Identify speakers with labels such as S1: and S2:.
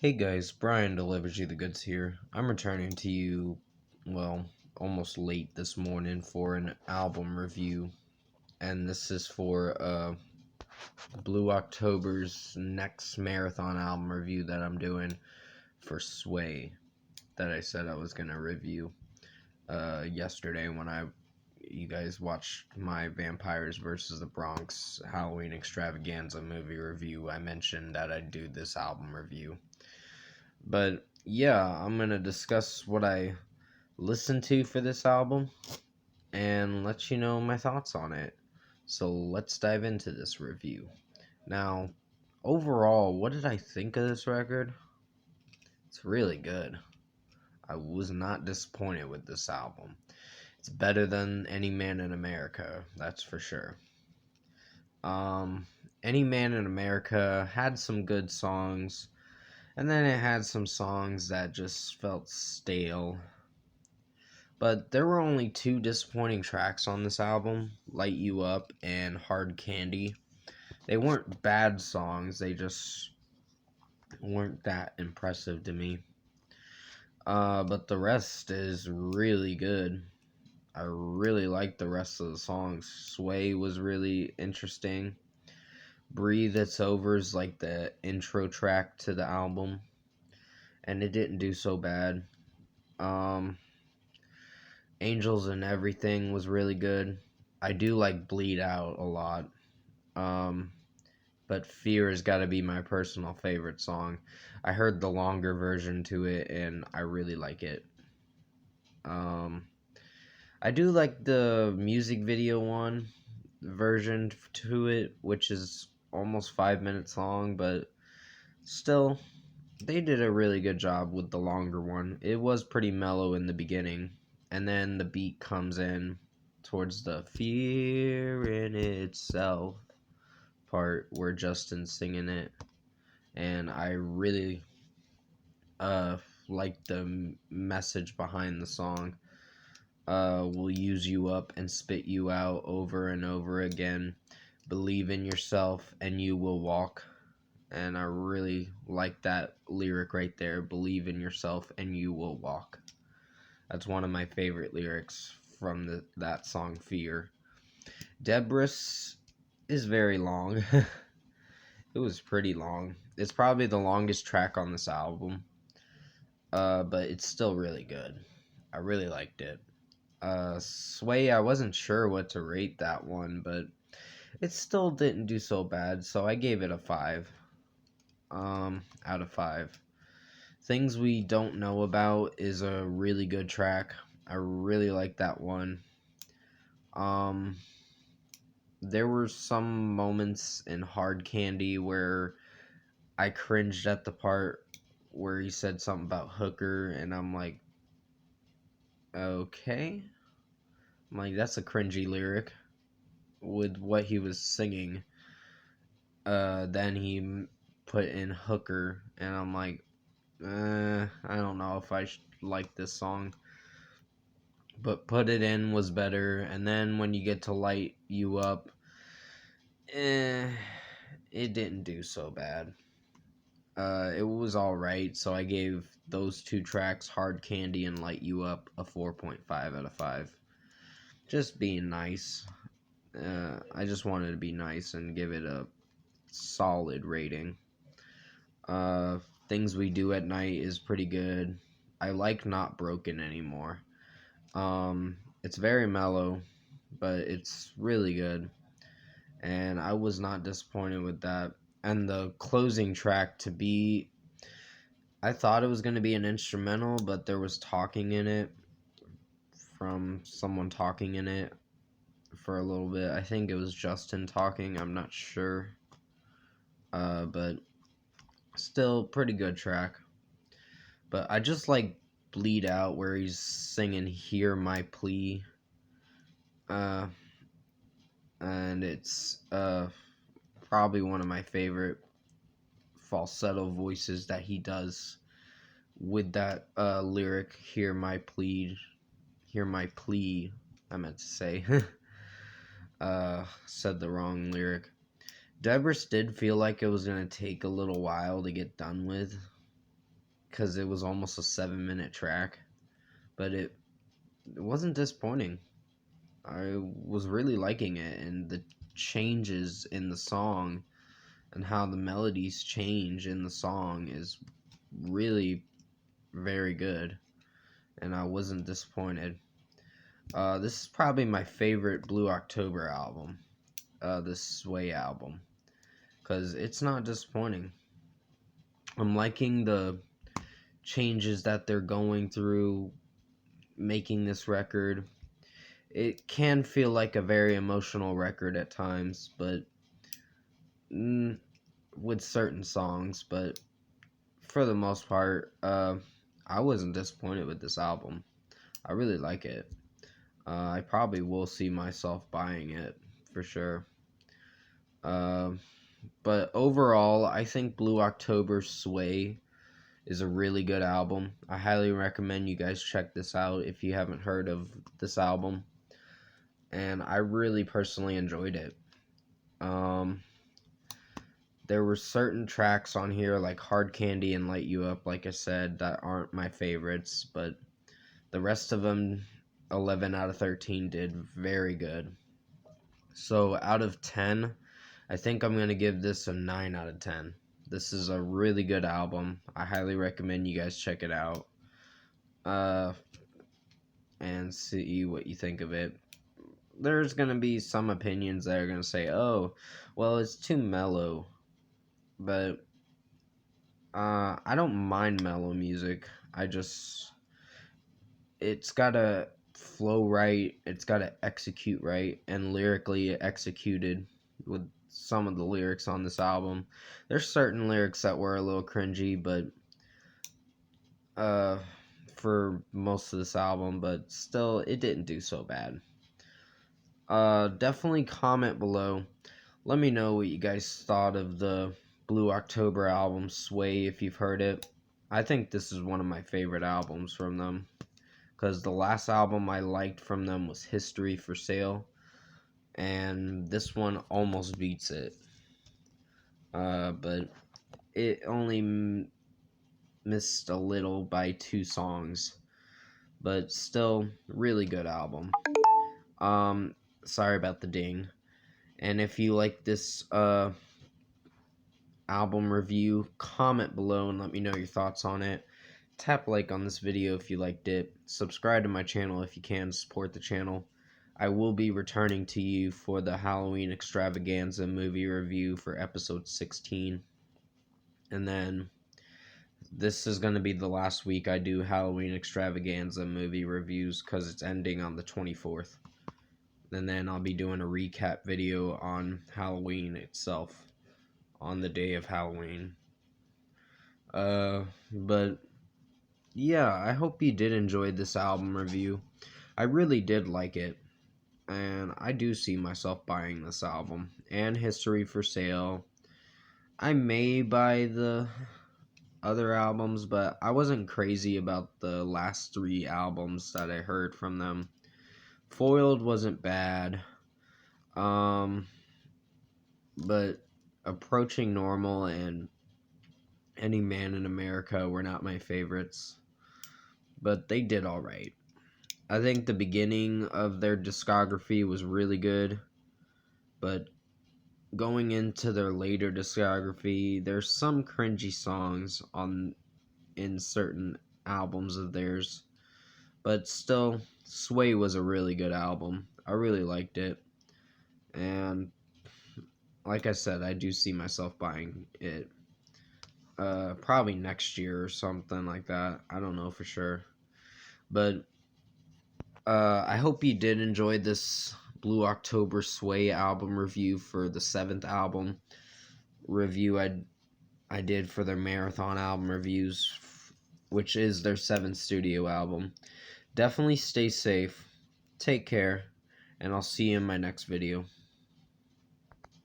S1: Hey guys, Brian delivers you the goods here. I'm returning to you, almost late this morning for an album review, and this is for Blue October's next marathon album review that I'm doing for Sway, that I said I was gonna review yesterday when you guys watched my Vampires versus the Bronx Halloween Extravaganza movie review. I mentioned that I'd do this album review. But yeah, I'm gonna discuss what I listened to for this album and let you know my thoughts on it. So let's dive into this review. Now, overall, what did I think of this record? It's really good. I was not disappointed with this album. It's better than Any Man in America, that's for sure. Any Man in America had some good songs, and then it had some songs that just felt stale. But there were only two disappointing tracks on this album, Light You Up and Hard Candy. They weren't bad songs, they just weren't that impressive to me. But the rest is really good. I really liked the rest of the songs. Sway was really interesting. Breathe It's Over is like the intro track to the album, and it didn't do so bad. Um, Angels and Everything was really good. I do like Bleed Out a lot. Um, but Fear has got to be my personal favorite song. I heard the longer version to it and I really like it. Um, I do like the music video one version to it, which is almost 5 minutes long, but still, they did a really good job with the longer one. It was pretty mellow in the beginning, and then the beat comes in towards the fear in itself part where Justin's singing it, and I really like the message behind the song. We'll use you up and spit you out over and over again. Believe in yourself and you will walk. And I really like that lyric right there. Believe in yourself and you will walk. That's one of my favorite lyrics from that song, Fear. Debris is very long. It was pretty long. It's probably the longest track on this album. But it's still really good. I really liked it. Sway, I wasn't sure what to rate that one, but it still didn't do so bad, so I gave it a 5. Out of 5. Things We Don't Know About is a really good track. I really like that one. Um, there were some moments in Hard Candy where I cringed at the part where he said something about hooker, and I'm like, okay. I'm like, that's a cringy lyric with what he was singing. Then he put in hooker, and I'm like, I don't know if I like this song. But Put It In was better, and then when you get to Light You Up, it didn't do so bad. It was alright, so I gave those two tracks, Hard Candy and Light You Up, a 4.5 out of 5. Just being nice. I just wanted to be nice and give it a solid rating. Things We Do at Night is pretty good. I like Not Broken Anymore. It's very mellow, but it's really good. And I was not disappointed with that. And the closing track to be, I thought it was going to be an instrumental, but there was talking in it from someone talking in it for a little bit. I think it was Justin talking, I'm not sure. But still pretty good track. But I just like Bleed Out where he's singing Hear My Plea. And it's probably one of my favorite falsetto voices that he does with that lyric, Hear My Plea. Hear My Plea, I meant to say. Said the wrong lyric. Debris did feel like it was going to take a little while to get done with. because it was almost a 7-minute track, but it wasn't disappointing. I was really liking it, and the changes in the song and how the melodies change in the song is really very good, and I wasn't disappointed. This is probably my favorite Blue October album, this Sway album, because it's not disappointing. I'm liking the changes that they're going through making this record. It can feel like a very emotional record at times, but with certain songs, but for the most part, I wasn't disappointed with this album. I really like it. I probably will see myself buying it for sure. But overall, I think Blue October Sway is a really good album. I highly recommend you guys check this out if you haven't heard of this album. And I really personally enjoyed it. There were certain tracks on here like Hard Candy and Light You Up, like I said, that aren't my favorites, but the rest of them, 11 out of 13, did very good. So out of 10, I think I'm going to give this a 9 out of 10. This is a really good album. I highly recommend you guys check it out. And see what you think of it. There's going to be some opinions that are going to say, oh, well, it's too mellow. But I don't mind mellow music. It's got to flow right, it's got to execute right, and lyrically executed with some of the lyrics on this album. There's certain lyrics that were a little cringy, but for most of this album, but still, it didn't do so bad. Definitely comment below. Let me know what you guys thought of the Blue October album, Sway, if you've heard it. I think this is one of my favorite albums from them, because the last album I liked from them was History for Sale, and this one almost beats it. But it only missed a little by 2 songs, but still, really good album. Sorry about the ding. And if you like this album review, comment below and let me know your thoughts on it. Tap like on this video if you liked it. Subscribe to my channel if you can, support the channel. I will be returning to you for the Halloween Extravaganza movie review for episode 16. And then this is going to be the last week I do Halloween Extravaganza movie reviews because it's ending on the 24th. And then I'll be doing a recap video on Halloween itself, on the day of Halloween. But yeah, I hope you did enjoy this album review. I really did like it, and I do see myself buying this album and History for Sale. I may buy the other albums, but I wasn't crazy about the last 3 albums that I heard from them. Foiled wasn't bad, but Approaching Normal and Any Man in America were not my favorites, but they did alright. I think the beginning of their discography was really good, but going into their later discography, there's some cringy songs in certain albums of theirs, but still, Sway was a really good album. I really liked it, and like I said, I do see myself buying it probably next year or something like that. I don't know for sure, but I hope you did enjoy this Blue October Sway album review for the 7th album review I did for their marathon album reviews, which is their 7th studio album. Definitely stay safe, take care, and I'll see you in my next video.